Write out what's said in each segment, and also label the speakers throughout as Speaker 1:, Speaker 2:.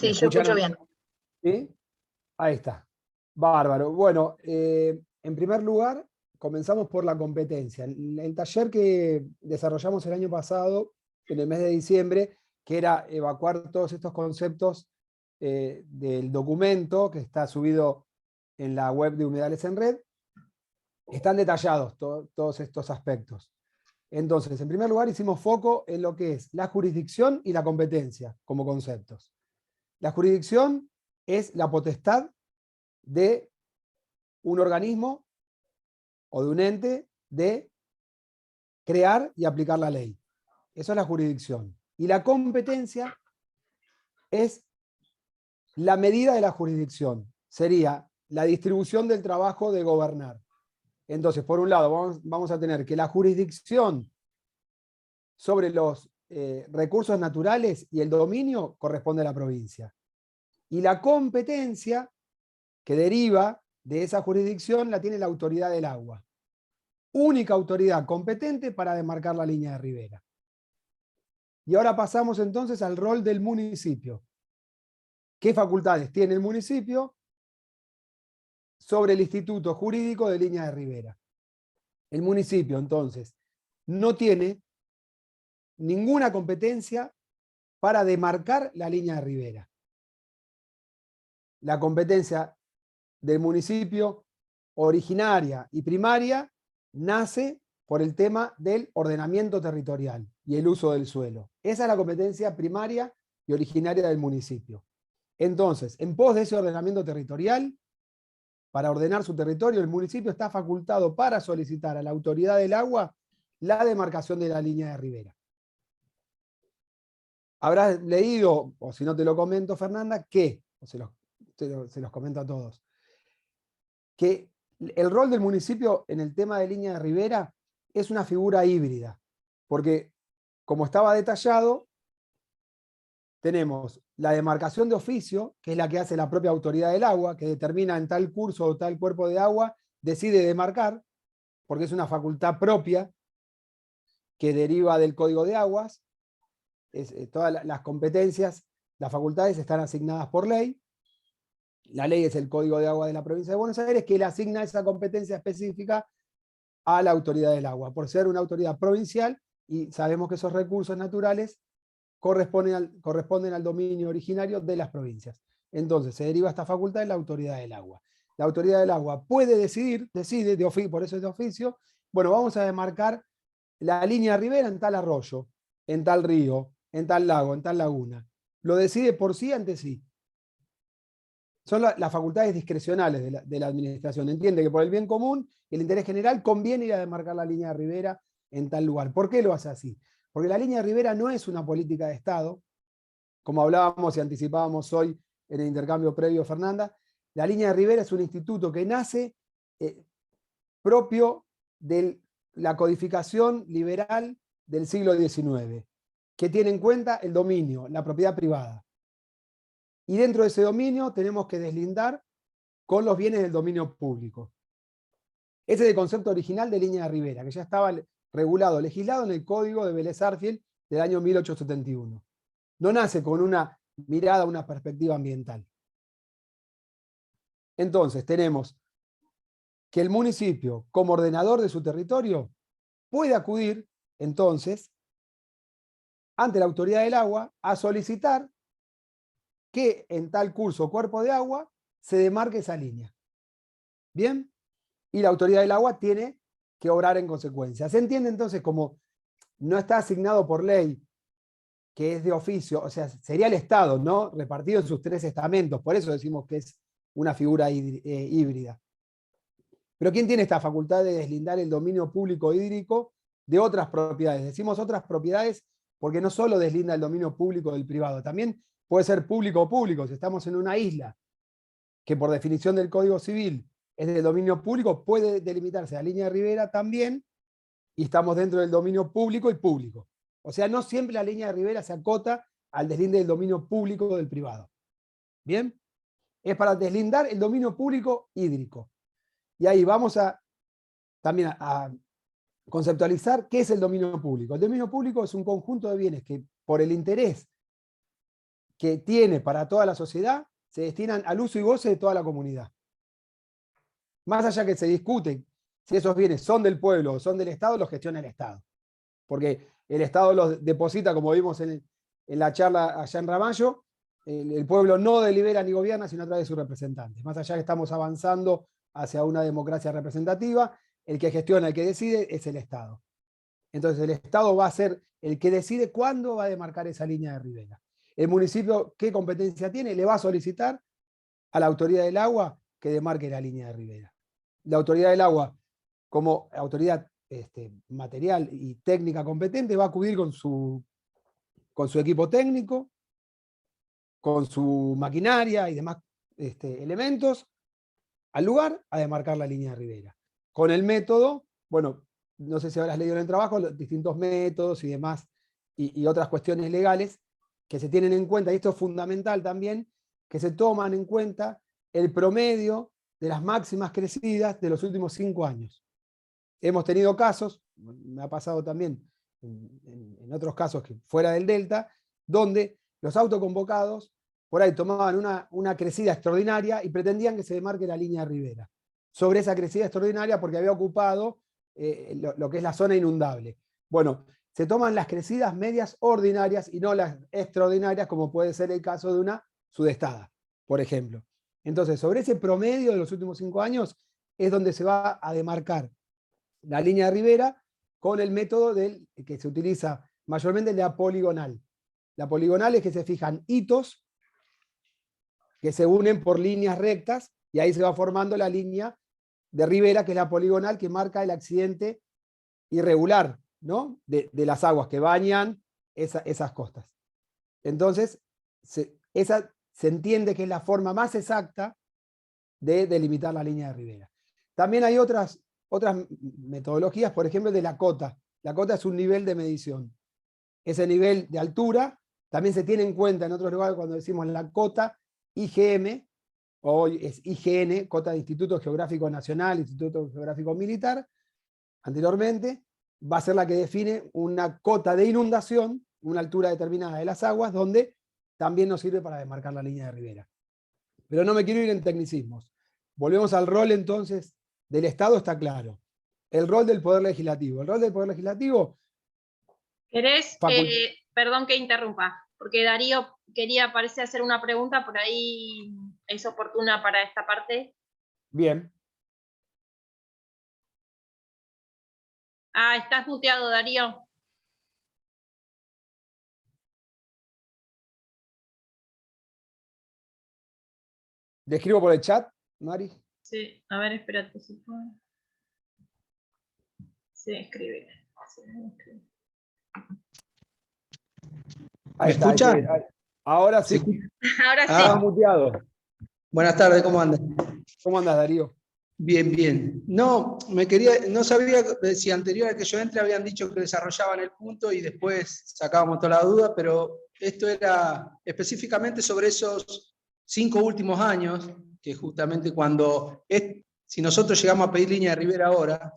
Speaker 1: ¿Me
Speaker 2: Sí, yo
Speaker 1: escuchan?
Speaker 2: escucho bien.
Speaker 1: ¿Sí? Ahí está. Bárbaro. Bueno, en primer lugar, comenzamos por la competencia. El taller que desarrollamos el año pasado, en el mes de diciembre, que era evacuar todos estos conceptos del documento que está subido en la web de Humedales en Red, están detallados todos estos aspectos. Entonces, en primer lugar, hicimos foco en lo que es la jurisdicción y la competencia como conceptos. La jurisdicción es la potestad de un organismo o de un ente de crear y aplicar la ley. Eso es la jurisdicción. Y la competencia es la medida de la jurisdicción. Sería la distribución del trabajo de gobernar. Entonces, por un lado, vamos a tener que la jurisdicción sobre los recursos naturales y el dominio corresponde a la provincia. Y la competencia que deriva de esa jurisdicción la tiene la autoridad del agua. Única autoridad competente para demarcar la línea de ribera. Y ahora pasamos entonces al rol del municipio. ¿Qué facultades tiene el municipio sobre el Instituto Jurídico de Línea de Ribera? El municipio, entonces, no tiene ninguna competencia para demarcar la línea de ribera. La competencia del municipio originaria y primaria nace por el tema del ordenamiento territorial y el uso del suelo. Esa es la competencia primaria y originaria del municipio. Entonces, en pos de ese ordenamiento territorial, para ordenar su territorio, el municipio está facultado para solicitar a la autoridad del agua la demarcación de la línea de ribera. Habrás leído, o si no te lo comento, Fernanda, que, o se los comento a todos, que el rol del municipio en el tema de línea de ribera es una figura híbrida, porque como estaba detallado, tenemos la demarcación de oficio, que es la que hace la propia autoridad del agua, que determina en tal curso o tal cuerpo de agua, decide demarcar, porque es una facultad propia que deriva del Código de Aguas. Todas las competencias, las facultades están asignadas por ley. La ley es el Código de Agua de la provincia de Buenos Aires, que le asigna esa competencia específica a la autoridad del agua, por ser una autoridad provincial, y sabemos que esos recursos naturales corresponden al dominio originario de las provincias. Entonces, se deriva esta facultad de la autoridad del agua. La autoridad del agua puede decide, por eso es de oficio, bueno, vamos a demarcar la línea de ribera en tal arroyo, en tal río, en tal lago, en tal laguna. Lo decide por sí ante sí. Son las facultades discrecionales de la administración. Entiende que por el bien común, el interés general, conviene ir a demarcar la línea de ribera en tal lugar. ¿Por qué lo hace así? Porque la línea de ribera no es una política de Estado, como hablábamos y anticipábamos hoy en el intercambio previo, Fernanda. La línea de ribera es un instituto que nace propio de la codificación liberal del siglo XIX, que tiene en cuenta el dominio, la propiedad privada. Y dentro de ese dominio tenemos que deslindar con los bienes del dominio público. Ese es el concepto original de línea de ribera, que ya estaba regulado, legislado en el Código de Vélez Arfiel del año 1871. No nace con una mirada, una perspectiva ambiental. Entonces, tenemos que el municipio, como ordenador de su territorio, puede acudir, entonces, ante la autoridad del agua a solicitar que en tal curso o cuerpo de agua se demarque esa línea. ¿Bien? Y la autoridad del agua tiene que obrar en consecuencia. ¿Se entiende entonces como no está asignado por ley, que es de oficio? O sea, sería el Estado, ¿no? Repartido en sus tres estamentos. Por eso decimos que es una figura híbrida. Pero ¿quién tiene esta facultad de deslindar el dominio público hídrico de otras propiedades? Decimos otras propiedades porque no solo deslinda el dominio público del privado, también puede ser público-público. Si estamos en una isla que por definición del Código Civil es del dominio público, puede delimitarse la línea de ribera también, y estamos dentro del dominio público y público. O sea, no siempre la línea de ribera se acota al deslinde del dominio público del privado. ¿Bien? Es para deslindar el dominio público hídrico. Y ahí vamos también a conceptualizar qué es el dominio público. El dominio público es un conjunto de bienes que por el interés que tiene para toda la sociedad se destinan al uso y goce de toda la comunidad. Más allá que se discute si esos bienes son del pueblo o son del Estado, los gestiona el Estado. Porque el Estado los deposita, como vimos en la charla allá en Ramallo, el pueblo no delibera ni gobierna, sino a través de sus representantes. Más allá que estamos avanzando hacia una democracia representativa, el que gestiona, el que decide, es el Estado. Entonces el Estado va a ser el que decide cuándo va a demarcar esa línea de ribera. El municipio, ¿qué competencia tiene? Le va a solicitar a la autoridad del agua que demarque la línea de ribera. La autoridad del agua, como autoridad material y técnica competente, va a acudir con su equipo técnico, con su maquinaria y demás elementos, al lugar a demarcar la línea de ribera. Con el método, bueno, no sé si habrás leído en el trabajo, los distintos métodos y demás, y otras cuestiones legales que se tienen en cuenta, y esto es fundamental también, que se toman en cuenta el promedio de las máximas crecidas de los últimos 5 años. Hemos tenido casos, me ha pasado también en otros casos que fuera del Delta, donde los autoconvocados por ahí tomaban una crecida extraordinaria y pretendían que se demarque la línea de ribera sobre esa crecida extraordinaria porque había ocupado lo que es la zona inundable. Bueno, se toman las crecidas medias ordinarias y no las extraordinarias, como puede ser el caso de una sudestada, por ejemplo. Entonces, sobre ese promedio de los últimos 5 años es donde se va a demarcar la línea de ribera con el método que se utiliza mayormente, el de la poligonal. La poligonal es que se fijan hitos que se unen por líneas rectas y ahí se va formando la línea de ribera, que es la poligonal, que marca el accidente irregular, ¿no? de las aguas que bañan esas costas. Entonces, esa se entiende que es la forma más exacta de delimitar la línea de ribera. También hay otras metodologías, por ejemplo, de la cota. La cota es un nivel de medición. Ese nivel de altura también se tiene en cuenta en otros lugares cuando decimos la cota IGM, hoy es IGN, cota de Instituto Geográfico Nacional, Instituto Geográfico Militar, anteriormente, va a ser la que define una cota de inundación, una altura determinada de las aguas, donde también nos sirve para demarcar la línea de ribera. Pero no me quiero ir en tecnicismos. Volvemos al rol entonces del Estado, está claro. El rol del Poder Legislativo. El rol del Poder Legislativo...
Speaker 2: ¿Querés? Perdón que interrumpa, porque Darío parece hacer una pregunta, por ahí es oportuna para esta parte.
Speaker 1: Bien.
Speaker 2: Ah, estás muteado, Darío.
Speaker 1: ¿Le escribo por el chat, Mari?
Speaker 2: Sí, a ver, espérate. Sí, escribe.
Speaker 1: Ahí está.
Speaker 3: ¿Escuchan?
Speaker 1: Ahora sí.
Speaker 2: Ahora sí.
Speaker 1: Estaba muteado.
Speaker 3: Buenas tardes, ¿cómo andan?
Speaker 1: ¿Cómo andas, Darío?
Speaker 3: Bien, bien. No sabía si anterior a que yo entre habían dicho que desarrollaban el punto y después sacábamos toda la duda, pero esto era específicamente sobre esos 5 últimos años, que justamente si nosotros llegamos a pedir línea de ribera ahora,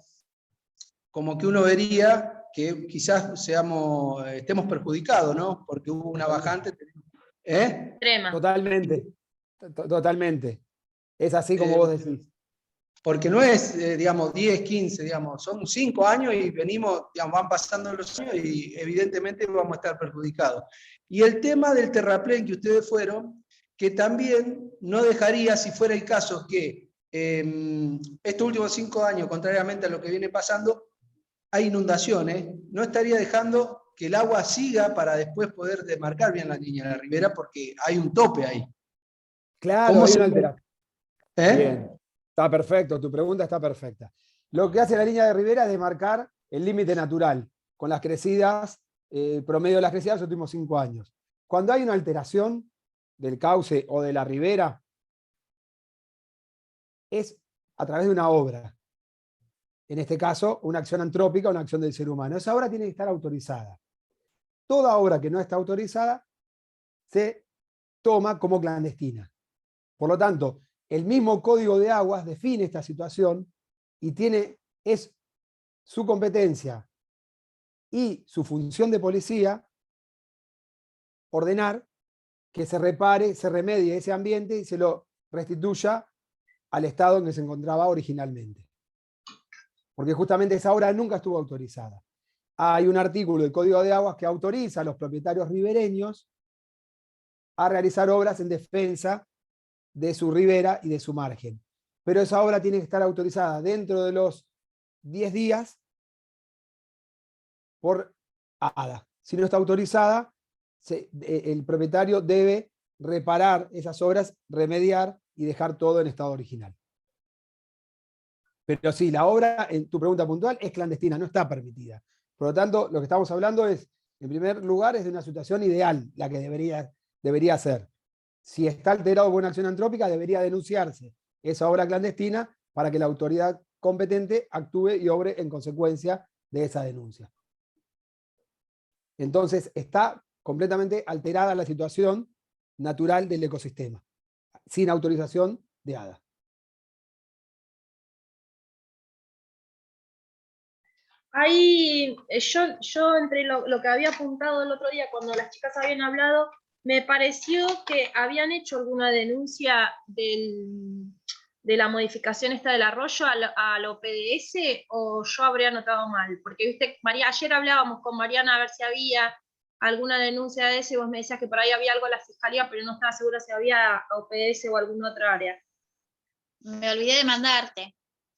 Speaker 3: como que uno vería que quizás estemos perjudicados, ¿no? Porque hubo una bajante.
Speaker 2: Extrema.
Speaker 1: Totalmente. Totalmente. Es así como vos decís.
Speaker 3: Porque no es, 10, 15, son 5 años y venimos, van pasando los años y evidentemente vamos a estar perjudicados. Y el tema del terraplén que ustedes fueron, que también no dejaría, si fuera el caso que estos últimos 5 años, contrariamente a lo que viene pasando, hay inundaciones, no estaría dejando que el agua siga para después poder demarcar bien la línea de la ribera, porque hay un tope ahí.
Speaker 1: Claro, hay una alteración.
Speaker 3: Bien.
Speaker 1: Está perfecto, tu pregunta está perfecta. Lo que hace la línea de ribera es demarcar el límite natural con las crecidas, promedio de las crecidas de los últimos 5 años. Cuando hay una alteración del cauce o de la ribera, es a través de una obra. En este caso, una acción antrópica, una acción del ser humano. Esa obra tiene que estar autorizada. Toda obra que no está autorizada se toma como clandestina. Por lo tanto, el mismo Código de Aguas define esta situación y es su competencia y su función de policía ordenar que se repare, se remedie ese ambiente y se lo restituya al estado en que se encontraba originalmente. Porque justamente esa obra nunca estuvo autorizada. Hay un artículo del Código de Aguas que autoriza a los propietarios ribereños a realizar obras en defensa de su ribera y de su margen. Pero esa obra tiene que estar autorizada dentro de los 10 días por ADA. Si no está autorizada, el propietario debe reparar esas obras, remediar y dejar todo en estado original. Pero sí, la obra, en tu pregunta puntual, es clandestina, no está permitida. Por lo tanto, lo que estamos hablando es, en primer lugar, es de una situación ideal, la que debería ser. Si está alterado por una acción antrópica, debería denunciarse esa obra clandestina para que la autoridad competente actúe y obre en consecuencia de esa denuncia. Entonces, está completamente alterada la situación natural del ecosistema, sin autorización de ADA.
Speaker 2: Ahí, yo entre lo que había apuntado el otro día cuando las chicas habían hablado, me pareció que habían hecho alguna denuncia de la modificación esta del arroyo al OPDS, o yo habría notado mal, porque viste, María, ayer hablábamos con Mariana a ver si había alguna denuncia de eso y vos me decías que por ahí había algo en la fiscalía, pero no estaba segura si había OPDS o alguna otra área.
Speaker 4: Me olvidé de mandarte.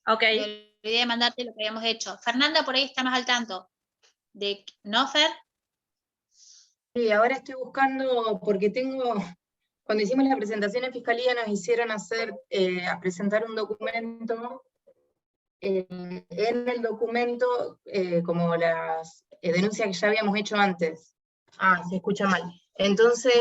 Speaker 2: Ok.
Speaker 4: Me olvidé de mandarte lo que habíamos hecho. Fernanda por ahí está más al tanto. ¿No, Fer?
Speaker 5: Sí, ahora estoy buscando, porque cuando hicimos la presentación en Fiscalía nos hicieron a presentar un documento. En el documento, como las denuncias que ya habíamos hecho antes. Se escucha mal. Entonces,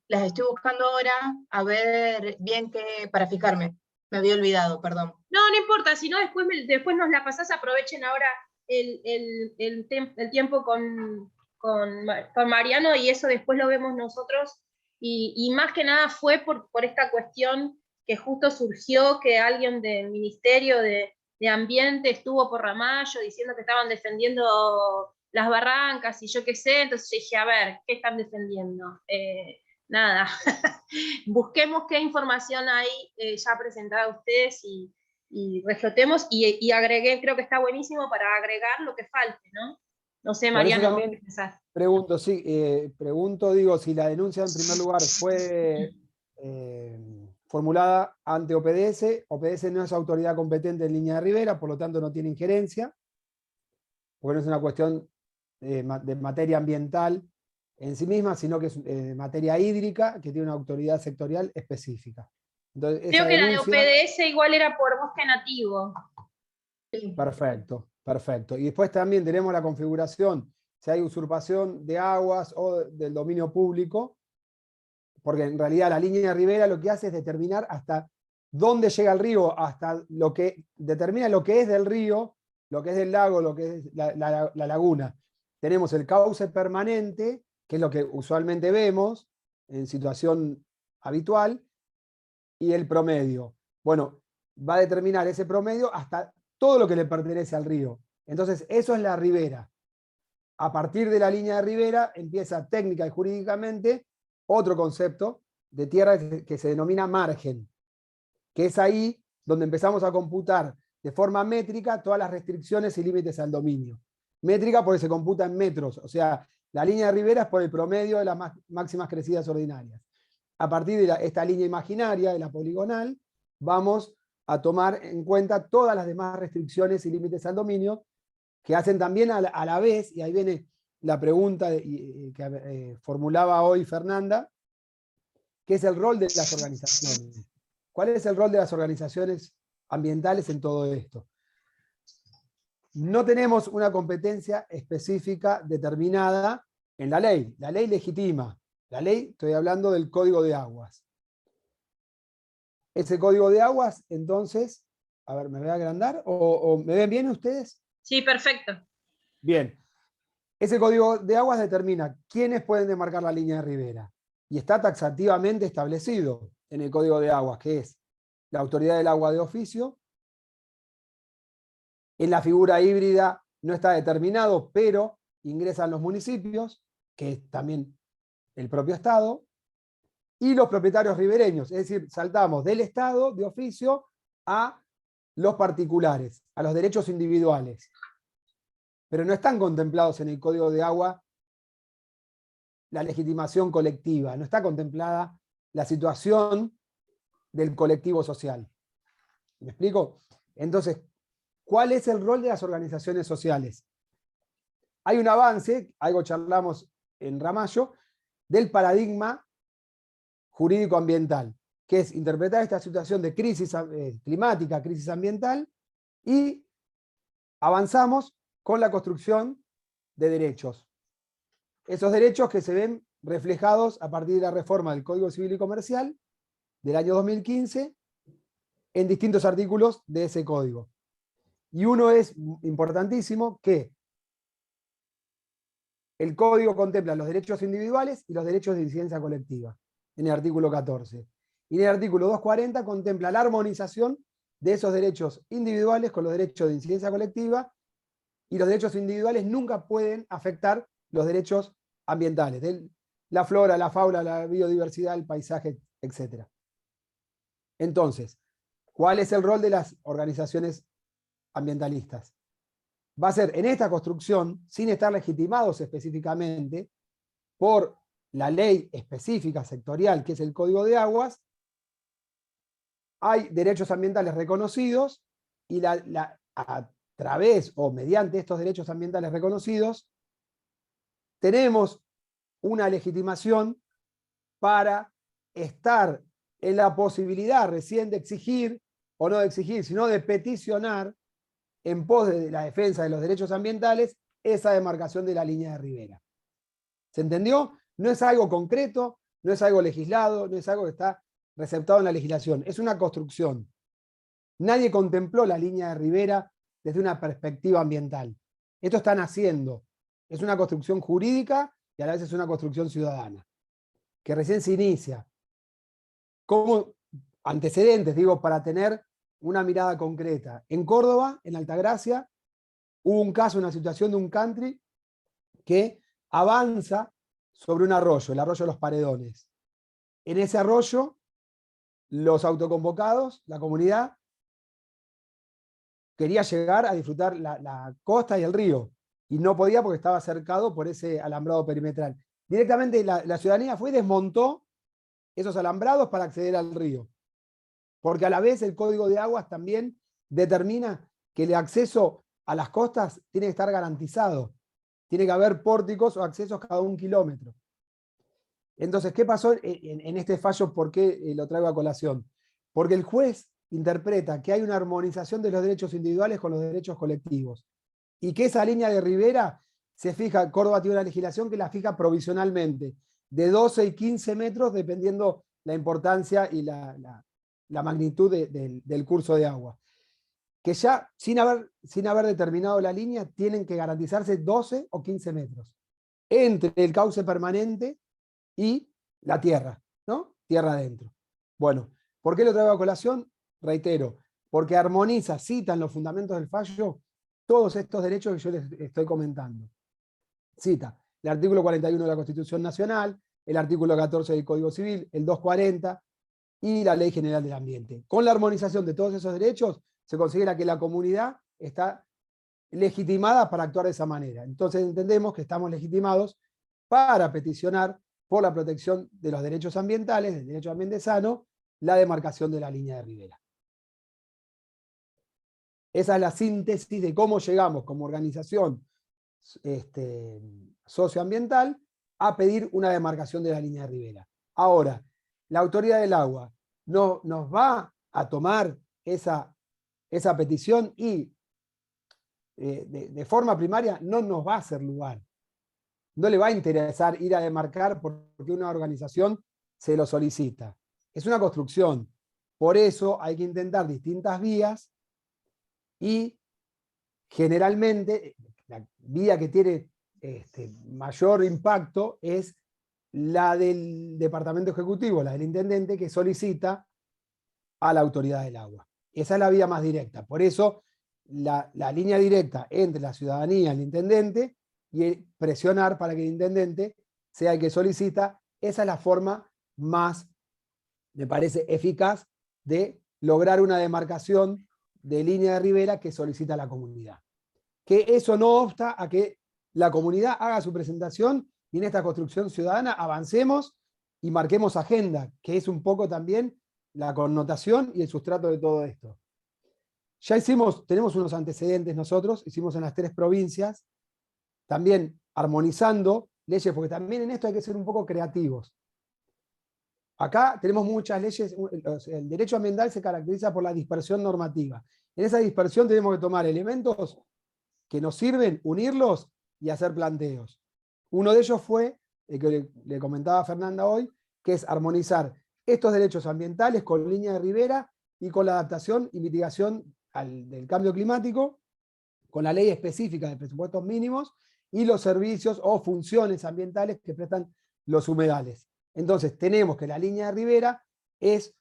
Speaker 5: las estoy buscando ahora a ver bien para fijarme. Me había olvidado, perdón.
Speaker 2: No importa, si no después nos la pasás, aprovechen ahora el tiempo con Mariano y eso después lo vemos nosotros. Y más que nada fue por esta cuestión que justo surgió, que alguien del Ministerio de Ambiente estuvo por Ramallo diciendo que estaban defendiendo las barrancas y yo qué sé, entonces dije, a ver, ¿qué están defendiendo? Nada, busquemos qué información hay ya presentada a ustedes y reflotemos y agregué, creo que está buenísimo para agregar lo que falte, ¿no? No sé, Mariano, ¿qué pensás?
Speaker 1: Pregunto, sí, digo, si la denuncia en primer lugar fue formulada ante OPDS. OPDS no es autoridad competente en línea de ribera, por lo tanto no tiene injerencia, porque no es una cuestión de materia ambiental en sí misma, sino que es materia hídrica, que tiene una autoridad sectorial específica. Entonces,
Speaker 2: creo que denuncia, la de OPDS igual era por bosque nativo.
Speaker 1: Perfecto, perfecto. Y después también tenemos la configuración, si hay usurpación de aguas o del dominio público, porque en realidad la línea de ribera lo que hace es determinar hasta dónde llega el río, hasta lo que determina lo que es del río, lo que es del lago, lo que es la laguna. Tenemos el cauce permanente, que es lo que usualmente vemos en situación habitual, y el promedio. Bueno, va a determinar ese promedio hasta todo lo que le pertenece al río. Entonces, eso es la ribera. A partir de la línea de ribera empieza técnica y jurídicamente otro concepto de tierra que se denomina margen, que es ahí donde empezamos a computar de forma métrica todas las restricciones y límites al dominio. Métrica porque se computa en metros, o sea, la línea de ribera es por el promedio de las máximas crecidas ordinarias. A partir de esta línea imaginaria, de la poligonal, vamos a tomar en cuenta todas las demás restricciones y límites al dominio, que hacen también a la vez, y ahí viene la pregunta que formulaba hoy Fernanda, ¿qué es el rol de las organizaciones? ¿Cuál es el rol de las organizaciones ambientales en todo esto? No tenemos una competencia específica determinada en la ley. La ley legitima. La ley, estoy hablando del Código de Aguas. Ese Código de Aguas, entonces, a ver, ¿me voy a agrandar? ¿O me ven bien ustedes?
Speaker 2: Sí, perfecto.
Speaker 1: Bien. Ese Código de Aguas determina quiénes pueden demarcar la línea de ribera. Y está taxativamente establecido en el Código de Aguas, que es la autoridad del agua de oficio. En la figura híbrida no está determinado, pero ingresan los municipios, que es también el propio Estado, y los propietarios ribereños, es decir, saltamos del Estado de oficio a los particulares, a los derechos individuales. Pero no están contemplados en el Código de Agua la legitimación colectiva, no está contemplada la situación del colectivo social. ¿Me explico? Entonces, ¿cuál es el rol de las organizaciones sociales? Hay un avance, algo charlamos en Ramallo, del paradigma jurídico-ambiental, que es interpretar esta situación de crisis climática, crisis ambiental, y avanzamos con la construcción de derechos. Esos derechos que se ven reflejados a partir de la reforma del Código Civil y Comercial del año 2015 en distintos artículos de ese código. Y uno es importantísimo, que el código contempla los derechos individuales y los derechos de incidencia colectiva, en el artículo 14. Y en el artículo 240 contempla la armonización de esos derechos individuales con los derechos de incidencia colectiva, y los derechos individuales nunca pueden afectar los derechos ambientales, de la flora, la fauna, la biodiversidad, el paisaje, etc. Entonces, ¿cuál es el rol de las organizaciones ambientalistas? Va a ser en esta construcción, sin estar legitimados específicamente por la ley específica sectorial, que es el Código de Aguas, hay derechos ambientales reconocidos, y a través o mediante estos derechos ambientales reconocidos, tenemos una legitimación para estar en la posibilidad recién de exigir, o no de exigir, sino de peticionar en pos de la defensa de los derechos ambientales, esa demarcación de la línea de ribera. ¿Se entendió? No es algo concreto, no es algo legislado, no es algo que está receptado en la legislación, es una construcción. Nadie contempló la línea de ribera desde una perspectiva ambiental. Esto está naciendo. Es una construcción jurídica y a la vez es una construcción ciudadana, que recién se inicia. Como antecedentes, digo, para tener una mirada concreta. En Córdoba, en Altagracia, hubo un caso, una situación de un country que avanza sobre un arroyo, el arroyo de los Paredones. En ese arroyo, los autoconvocados, la comunidad, quería llegar a disfrutar la costa y el río, y no podía porque estaba cercado por ese alambrado perimetral. Directamente la ciudadanía fue y desmontó esos alambrados para acceder al río. Porque a la vez el Código de Aguas también determina que el acceso a las costas tiene que estar garantizado. Tiene que haber pórticos o accesos cada 1 kilómetro. Entonces, ¿qué pasó en este fallo? ¿Por qué lo traigo a colación? Porque el juez interpreta que hay una armonización de los derechos individuales con los derechos colectivos. Y que esa línea de ribera se fija, Córdoba tiene una legislación que la fija provisionalmente, de 12 y 15 metros, dependiendo la importancia y la magnitud del curso de agua. Que ya, sin haber determinado la línea, tienen que garantizarse 12 o 15 metros entre el cauce permanente y la tierra, ¿no? Tierra adentro. Bueno, ¿por qué lo traigo a colación? Reitero, porque armoniza, cita en los fundamentos del fallo todos estos derechos que yo les estoy comentando. Cita el artículo 41 de la Constitución Nacional, el artículo 14 del Código Civil, el 240 y la Ley General del Ambiente. Con la armonización de todos esos derechos, se considera que la comunidad está legitimada para actuar de esa manera. Entonces entendemos que estamos legitimados para peticionar por la protección de los derechos ambientales, del derecho al ambiente sano, la demarcación de la línea de ribera. Esa es la síntesis de cómo llegamos como organización socioambiental a pedir una demarcación de la línea de ribera. Ahora, la Autoridad del Agua nos va a tomar esa petición y de forma primaria no nos va a hacer lugar. No le va a interesar ir a demarcar porque una organización se lo solicita. Es una construcción. Por eso hay que intentar distintas vías y generalmente la vía que tiene mayor impacto es la del Departamento Ejecutivo, la del Intendente, que solicita a la Autoridad del Agua. Esa es la vía más directa. Por eso la línea directa entre la ciudadanía y el Intendente, y presionar para que el Intendente sea el que solicita, esa es la forma más, me parece, eficaz de lograr una demarcación de línea de ribera que solicita la comunidad. Que eso no obsta a que la comunidad haga su presentación y en esta construcción ciudadana avancemos y marquemos agenda, que es un poco también la connotación y el sustrato de todo esto. Ya tenemos unos antecedentes nosotros, hicimos en las 3 provincias, también armonizando leyes, porque también en esto hay que ser un poco creativos. Acá tenemos muchas leyes, el derecho ambiental se caracteriza por la dispersión normativa. En esa dispersión tenemos que tomar elementos que nos sirven, unirlos y hacer planteos. Uno de ellos fue, el que le comentaba a Fernanda hoy, que es armonizar estos derechos ambientales con línea de ribera y con la adaptación y mitigación del cambio climático, con la ley específica de presupuestos mínimos y los servicios o funciones ambientales que prestan los humedales. Entonces tenemos que la línea de ribera es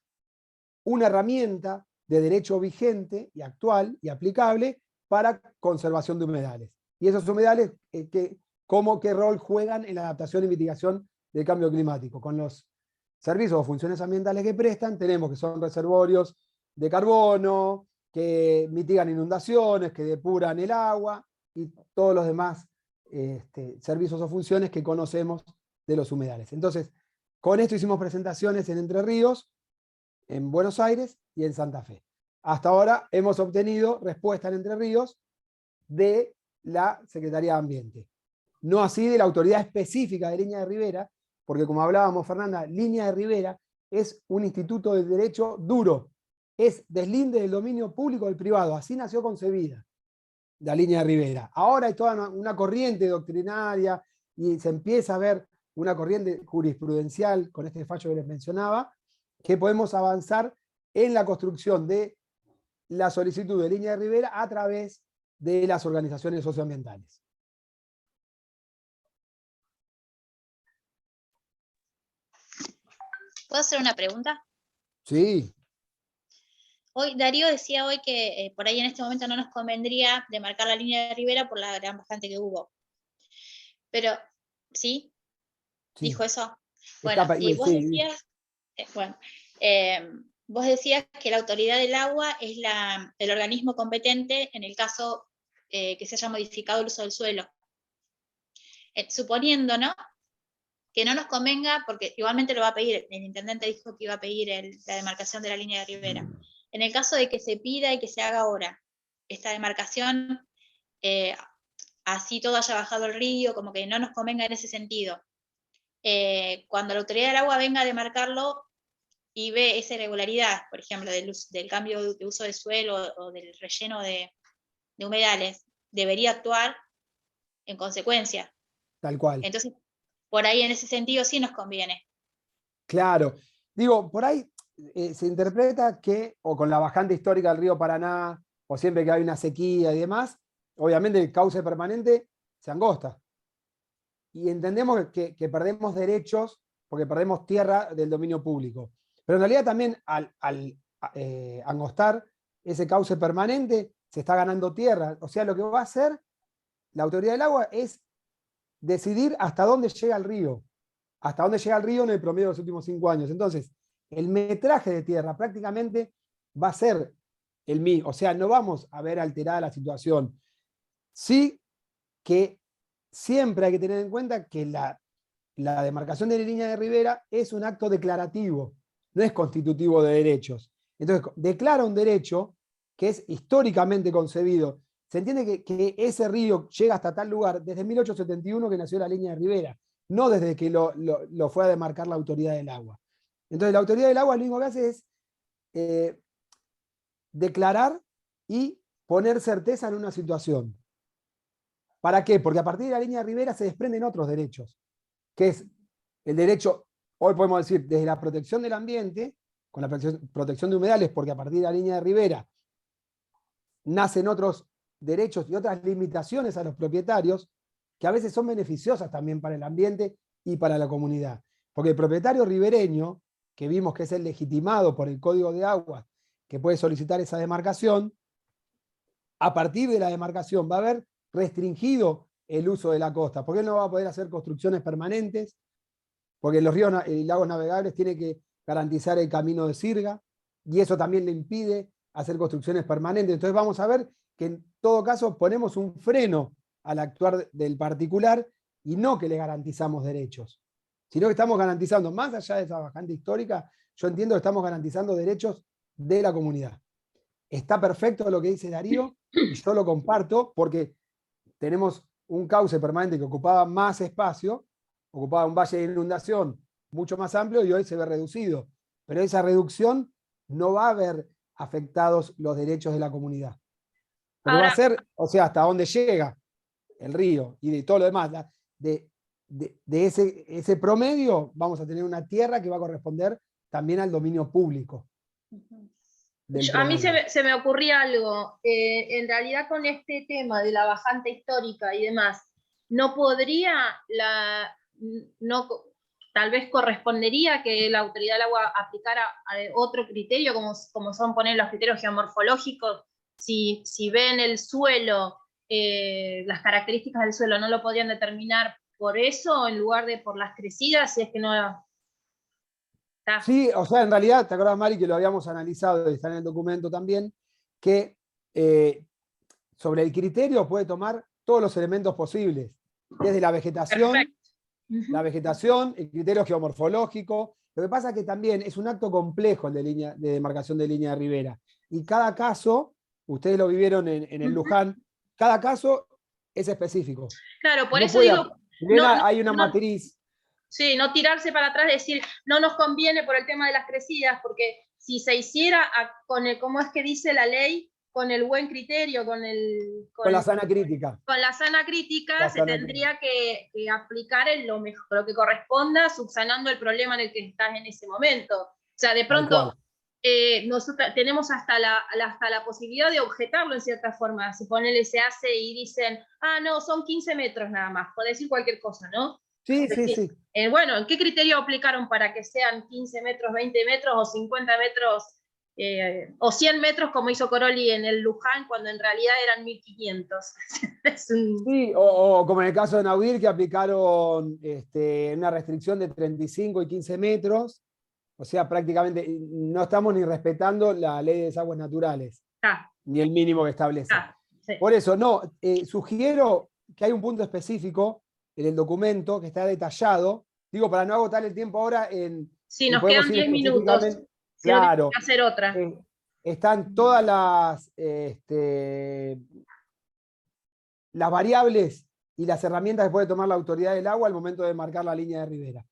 Speaker 1: una herramienta de derecho vigente y actual y aplicable para conservación de humedales. Y esos humedales, ¿qué rol juegan en la adaptación y mitigación del cambio climático? Con los servicios o funciones ambientales que prestan, tenemos que son reservorios de carbono, que mitigan inundaciones, que depuran el agua y todos los demás servicios o funciones que conocemos de los humedales. Entonces, con esto hicimos presentaciones en Entre Ríos, en Buenos Aires y en Santa Fe. Hasta ahora hemos obtenido respuesta en Entre Ríos de la Secretaría de Ambiente. No así de la autoridad específica de línea de ribera, porque como hablábamos, Fernanda, línea de ribera es un instituto de derecho duro, es deslinde del dominio público del privado, así nació concebida la línea de ribera. Ahora hay toda una corriente doctrinaria y se empieza a ver una corriente jurisprudencial con este fallo que les mencionaba, que podemos avanzar en la construcción de la solicitud de línea de ribera a través de las organizaciones socioambientales.
Speaker 4: ¿Puedo hacer una pregunta?
Speaker 1: Sí.
Speaker 4: Hoy, Darío decía hoy que por ahí en este momento no nos convendría demarcar la línea de ribera por la gran bajante que hubo. Pero, ¿sí?
Speaker 1: Sí.
Speaker 4: ¿Dijo eso? Bueno, y vos decías, vos decías que la autoridad del agua es el organismo competente en el caso que se haya modificado el uso del suelo. Suponiendo, ¿no?, que no nos convenga, porque igualmente lo va a pedir, el intendente dijo que iba a pedir la demarcación de la línea de ribera. En el caso de que se pida y que se haga ahora esta demarcación, así todo haya bajado el río, como que no nos convenga en ese sentido. Cuando la autoridad del agua venga a demarcarlo y ve esa irregularidad, por ejemplo, del cambio de uso del suelo o del relleno de humedales, debería actuar en consecuencia.
Speaker 1: Tal cual.
Speaker 4: Entonces, por ahí en ese sentido sí nos conviene.
Speaker 1: Claro. Digo, por ahí se interpreta que, o con la bajante histórica del río Paraná, o siempre que hay una sequía y demás, obviamente el cauce permanente se angosta. Y entendemos que perdemos derechos porque perdemos tierra del dominio público. Pero en realidad también al angostar ese cauce permanente se está ganando tierra. O sea, lo que va a hacer la autoridad del agua es decidir hasta dónde llega el río. Hasta dónde llega el río en el promedio de los últimos 5 años. Entonces, el metraje de tierra prácticamente va a ser el mismo. O sea, no vamos a ver alterada la situación. Sí que siempre hay que tener en cuenta que la demarcación de la línea de ribera es un acto declarativo, no es constitutivo de derechos. Entonces, declara un derecho que es históricamente concebido. Se entiende que ese río llega hasta tal lugar desde 1871 que nació la línea de ribera, no desde que lo fue a demarcar la autoridad del agua. Entonces, la autoridad del agua lo único que hace es declarar y poner certeza en una situación. ¿Para qué? Porque a partir de la línea de ribera se desprenden otros derechos, que es el derecho, hoy podemos decir, desde la protección del ambiente, con la protección de humedales, porque a partir de la línea de ribera nacen otros derechos y otras limitaciones a los propietarios, que a veces son beneficiosas también para el ambiente y para la comunidad. Porque el propietario ribereño, que vimos que es el legitimado por el Código de Aguas, que puede solicitar esa demarcación, a partir de la demarcación va a haber restringido el uso de la costa, porque él no va a poder hacer construcciones permanentes, porque los ríos y lagos navegables tiene que garantizar el camino de sirga, y eso también le impide hacer construcciones permanentes. Entonces vamos a ver que en todo caso ponemos un freno al actuar del particular y no que le garantizamos derechos, sino que estamos garantizando, más allá de esa bajante histórica, yo entiendo que estamos garantizando derechos de la comunidad. Está perfecto lo que dice Darío, y yo lo comparto porque tenemos un cauce permanente que ocupaba más espacio, ocupaba un valle de inundación mucho más amplio y hoy se ve reducido. Pero esa reducción no va a ver afectados los derechos de la comunidad. Porque va a ser, o sea, hasta dónde llega el río y de todo lo demás, de ese promedio, vamos a tener una tierra que va a corresponder también al dominio público.
Speaker 2: A mí se me ocurría algo, en realidad con este tema de la bajante histórica y demás, no podría, tal vez correspondería que la autoridad del agua aplicara otro criterio, como son poner los criterios geomorfológicos, si ven el suelo, las características del suelo no lo podrían determinar por eso, en lugar de por las crecidas, si es que no...
Speaker 1: Sí, o sea, en realidad, ¿te acuerdas, Mari, que lo habíamos analizado y está en el documento también, que sobre el criterio puede tomar todos los elementos posibles, desde la vegetación, el criterio geomorfológico. Lo que pasa es que también es un acto complejo el de demarcación de línea de ribera. Y cada caso, ustedes lo vivieron en el Luján, cada caso es específico.
Speaker 2: Claro, por eso digo...
Speaker 1: Hay una matriz.
Speaker 2: Sí, no tirarse para atrás, decir, no nos conviene por el tema de las crecidas, porque si se hiciera con el, ¿cómo es que dice la ley? Con el buen criterio, con
Speaker 1: la sana crítica.
Speaker 2: Con la sana crítica se tendría que aplicar lo mejor, lo que corresponda, subsanando el problema en el que estás en ese momento. O sea, de pronto nosotros tenemos hasta la posibilidad de objetarlo en cierta forma. Si se hace y dicen, no, son 15 metros nada más, puede decir cualquier cosa, ¿no?
Speaker 1: Sí.
Speaker 2: Bueno, ¿qué criterio aplicaron para que sean 15 metros, 20 metros o 50 metros o 100 metros como hizo Coroli en el Luján cuando en realidad eran 1500?
Speaker 1: Sí, o como en el caso de Naudir, que aplicaron una restricción de 35 y 15 metros, o sea, prácticamente no estamos ni respetando la ley de desagües naturales, ni el mínimo que establece.
Speaker 2: Sí.
Speaker 1: Por eso, sugiero que hay un punto específico en el documento que está detallado, digo, para no agotar el tiempo ahora
Speaker 2: Sí, nos quedan 10 minutos.
Speaker 1: Claro.
Speaker 2: Si hacer otra.
Speaker 1: Están todas las variables y las herramientas que puede tomar la autoridad del agua al momento de marcar la línea de ribera.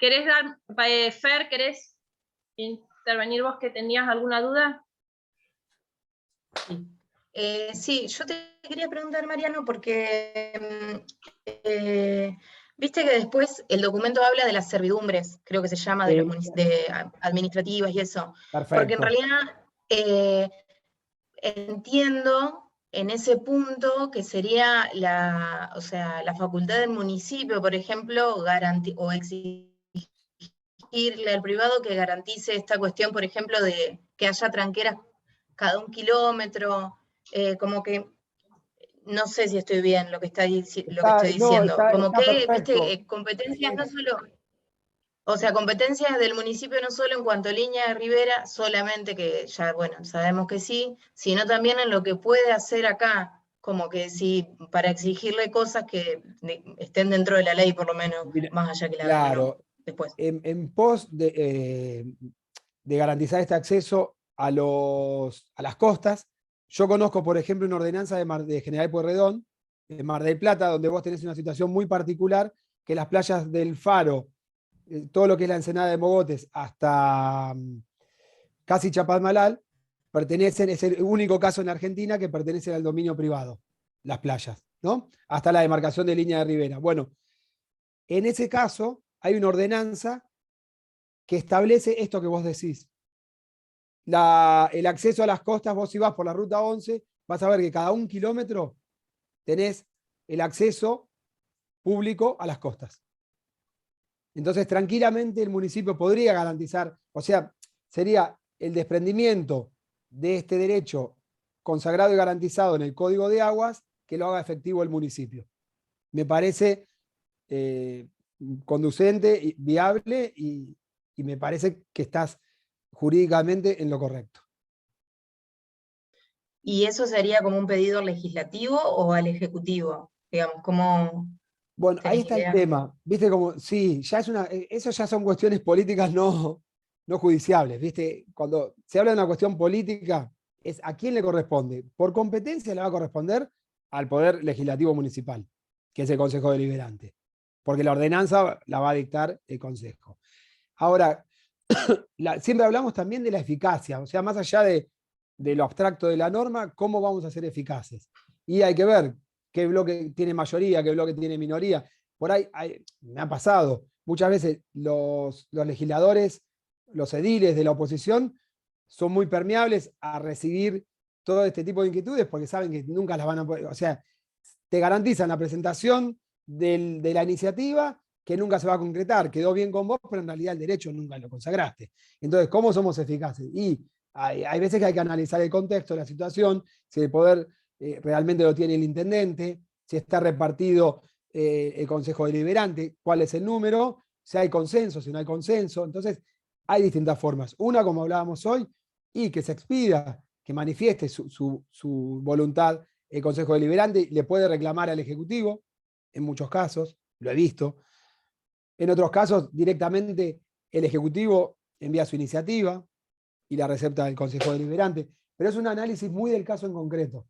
Speaker 2: ¿Querés dar, Fer, querés intervenir vos que tenías alguna duda?
Speaker 5: Sí, yo te quería preguntar, Mariano, porque viste que después el documento habla de las servidumbres, creo que se llama,
Speaker 1: Sí.
Speaker 5: de administrativas y eso.
Speaker 1: Perfecto.
Speaker 5: Porque en realidad entiendo en ese punto que sería la facultad del municipio, por ejemplo, o exigirle al privado que garantice esta cuestión, por ejemplo, de que haya tranqueras cada 1 kilómetro, como que no sé si estoy bien lo que estoy diciendo. Viste, competencias no solo, o sea, competencias del municipio no solo en cuanto a línea de ribera, solamente que ya, bueno, sabemos que sí, sino también en lo que puede hacer acá, como que sí, para exigirle cosas que estén dentro de la ley, por lo menos, más allá que la
Speaker 1: claro,
Speaker 5: ¿no? Después.
Speaker 1: En pos de garantizar este acceso a las costas, yo conozco, por ejemplo, una ordenanza de General Pueyrredón, en Mar del Plata, donde vos tenés una situación muy particular, que las playas del Faro, todo lo que es la Ensenada de Mogotes, hasta casi Chapadmalal, pertenecen, es el único caso en Argentina que pertenece al dominio privado, las playas, ¿no? Hasta la demarcación de línea de ribera. Bueno, en ese caso hay una ordenanza que establece esto que vos decís. El acceso a las costas, vos si vas por la ruta 11, vas a ver que cada 1 kilómetro tenés el acceso público a las costas. Entonces, tranquilamente el municipio podría garantizar, o sea, sería el desprendimiento de este derecho consagrado y garantizado en el Código de Aguas que lo haga efectivo el municipio. Me parece conducente, y viable, y me parece que estás jurídicamente en lo correcto.
Speaker 5: ¿Y eso sería como un pedido legislativo o al Ejecutivo? Digamos, ¿cómo
Speaker 1: Bueno, ahí
Speaker 5: tenés
Speaker 1: está el
Speaker 5: idea?
Speaker 1: tema. Viste como, sí, ya es eso ya son cuestiones políticas no judiciables. Viste, cuando se habla de una cuestión política, es a quién le corresponde. Por competencia le va a corresponder al Poder Legislativo Municipal, que es el Consejo Deliberante. Porque la ordenanza la va a dictar el Consejo. Ahora, siempre hablamos también de la eficacia, o sea, más allá de lo abstracto de la norma, cómo vamos a ser eficaces. Y hay que ver qué bloque tiene mayoría, qué bloque tiene minoría. Por ahí me ha pasado, muchas veces los legisladores, los ediles de la oposición, son muy permeables a recibir todo este tipo de inquietudes porque saben que nunca las van a poder, o sea, te garantizan la presentación de la iniciativa que nunca se va a concretar, quedó bien con vos, pero en realidad el derecho nunca lo consagraste. Entonces, ¿cómo somos eficaces? Y hay veces que hay que analizar el contexto, la situación, si el poder realmente lo tiene el intendente, si está repartido el Consejo Deliberante, cuál es el número, si hay consenso, si no hay consenso. Entonces, hay distintas formas. Una, como hablábamos hoy, y que se expida, que manifieste su voluntad el Consejo Deliberante, le puede reclamar al Ejecutivo, en muchos casos, lo he visto. En otros casos, directamente el Ejecutivo envía su iniciativa y la recepta del Consejo Deliberante. Pero es un análisis muy del caso en concreto.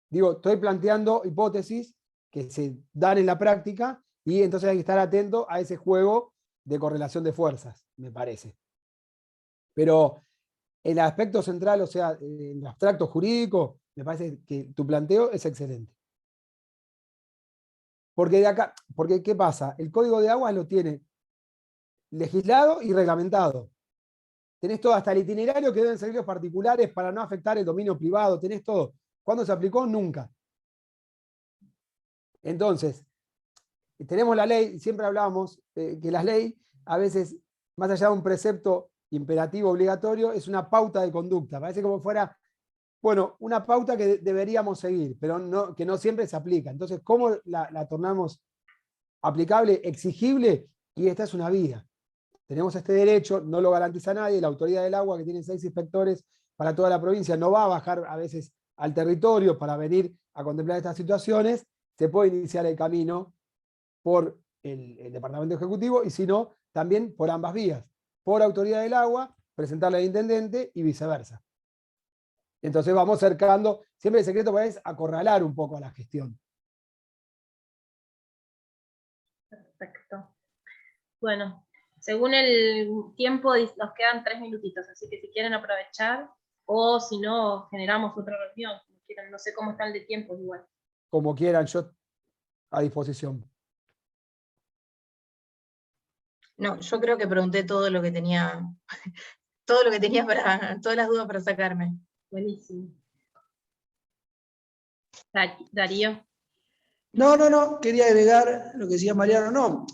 Speaker 1: Digo, estoy planteando hipótesis que se dan en la práctica y entonces hay que estar atento a ese juego de correlación de fuerzas, me parece. Pero el aspecto central, o sea, el abstracto jurídico, me parece que tu planteo es excelente. Porque de acá, porque ¿qué pasa? El Código de Aguas lo tiene legislado y reglamentado. Tenés todo, hasta el itinerario que deben seguir los particulares para no afectar el dominio privado, tenés todo. ¿Cuándo se aplicó? Nunca. Entonces, tenemos la ley, siempre hablábamos que la ley, a veces, más allá de un precepto imperativo obligatorio, es una pauta de conducta. Parece como fuera, bueno, una pauta que deberíamos seguir, pero que no siempre se aplica. Entonces, ¿cómo la tornamos aplicable, exigible? Y esta es una vía. Tenemos este derecho, no lo garantiza nadie, la autoridad del agua, que tiene 6 inspectores para toda la provincia, no va a bajar a veces al territorio para venir a contemplar estas situaciones, se puede iniciar el camino por el Departamento Ejecutivo y si no, también por ambas vías, por autoridad del agua, presentarle al intendente y viceversa. Entonces vamos cercando, siempre el secreto es acorralar un poco a la gestión.
Speaker 2: Perfecto. Bueno, según el tiempo nos quedan 3 minutitos, así que si quieren aprovechar, o si no, generamos otra reunión, como quieran. No sé cómo está el de tiempo igual.
Speaker 1: Como quieran, yo a disposición.
Speaker 5: No, yo creo que pregunté todo lo que tenía, para, todas las dudas para sacarme.
Speaker 2: Buenísimo. Darío.
Speaker 3: No, quería agregar lo que decía Mariano, no,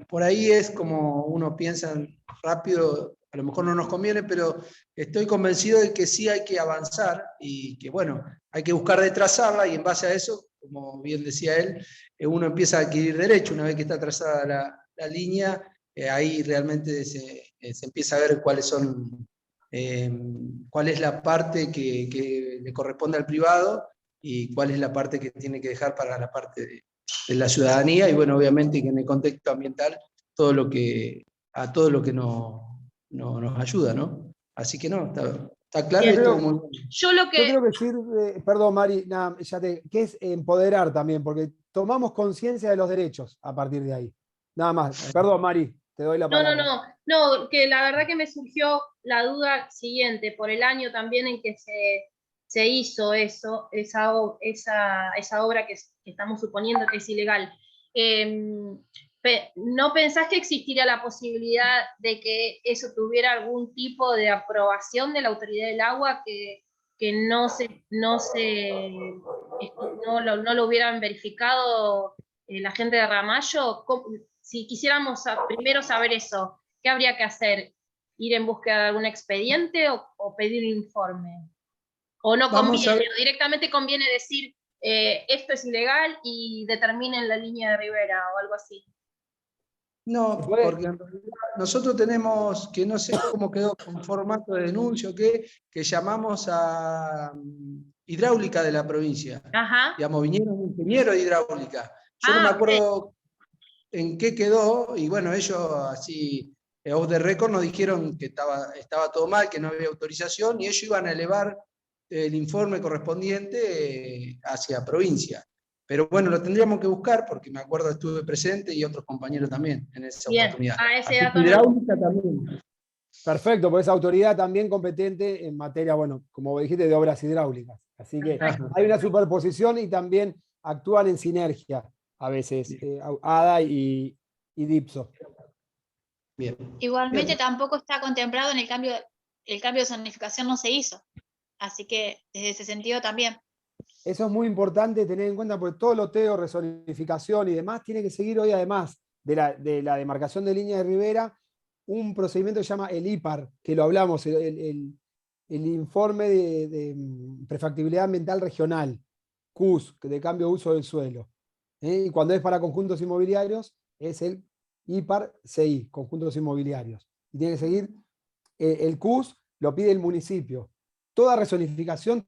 Speaker 3: por ahí es como uno piensa rápido, a lo mejor no nos conviene, pero estoy convencido de que sí hay que avanzar y que bueno, hay que buscar de trazarla y en base a eso, como bien decía él, uno empieza a adquirir derecho, una vez que está trazada la línea, ahí realmente se empieza a ver cuáles son, cuál es la parte que le corresponde al privado y cuál es la parte que tiene que dejar para la parte de la ciudadanía, y bueno, obviamente que en el contexto ambiental, todo lo que nos ayuda, ¿no? Así que no, está claro y estuvo muy bueno.
Speaker 2: Yo
Speaker 1: creo que sirve, perdón Mari, que es empoderar también, porque tomamos conciencia de los derechos a partir de ahí. Nada más. Perdón Mari, te doy la palabra.
Speaker 2: No, que la verdad que me surgió la duda siguiente, por el año también en que se hizo eso, esa obra que estamos suponiendo que es ilegal. ¿No pensás que existiría la posibilidad de que eso tuviera algún tipo de aprobación de la autoridad del agua, que no lo hubieran verificado la gente de Ramallo? Si quisiéramos primero saber eso, ¿qué habría que hacer? ¿Ir en búsqueda de algún expediente o pedir un informe? ¿O no conviene? ¿O directamente conviene decir esto es ilegal y determinen la línea de Rivera o algo así?
Speaker 3: No,
Speaker 1: ¿Se puede?
Speaker 3: porque en realidad nosotros tenemos, que no sé cómo quedó con formato de denuncio, que llamamos a hidráulica de la provincia.
Speaker 2: Ajá.
Speaker 3: Digamos, vinieron ingenieros de hidráulica. Yo no me
Speaker 2: Ah, ok.
Speaker 3: acuerdo en qué quedó, y bueno, ellos así, off the record, nos dijeron que estaba todo mal, que no había autorización, y ellos iban a elevar el informe correspondiente hacia provincia. Pero bueno, lo tendríamos que buscar, porque me acuerdo estuve presente y otros compañeros también en esa
Speaker 2: Bien.
Speaker 3: oportunidad.
Speaker 2: Ah, ese
Speaker 3: Así que
Speaker 2: dato no lo.
Speaker 3: hidráulica también.
Speaker 1: Perfecto, porque es autoridad también competente en materia, bueno, como dijiste, de obras hidráulicas. Así que
Speaker 2: Perfecto.
Speaker 1: hay una superposición y también actúan en sinergia a veces, ADA y DIPSO.
Speaker 3: Bien.
Speaker 4: Igualmente
Speaker 3: Bien.
Speaker 4: tampoco está contemplado en el cambio de zonificación no se hizo. Así que desde ese sentido también.
Speaker 1: Eso es muy importante tener en cuenta porque todo loteo, resonificación y demás tiene que seguir hoy, además de la demarcación de línea de ribera, un procedimiento que se llama el IPAR, que lo hablamos, el informe de prefactibilidad ambiental regional, CUS, de cambio de uso del suelo. Y cuando es para conjuntos inmobiliarios, es el IPAR-CI, conjuntos inmobiliarios. Y tiene que seguir el CUS, lo pide el municipio. Toda resonificación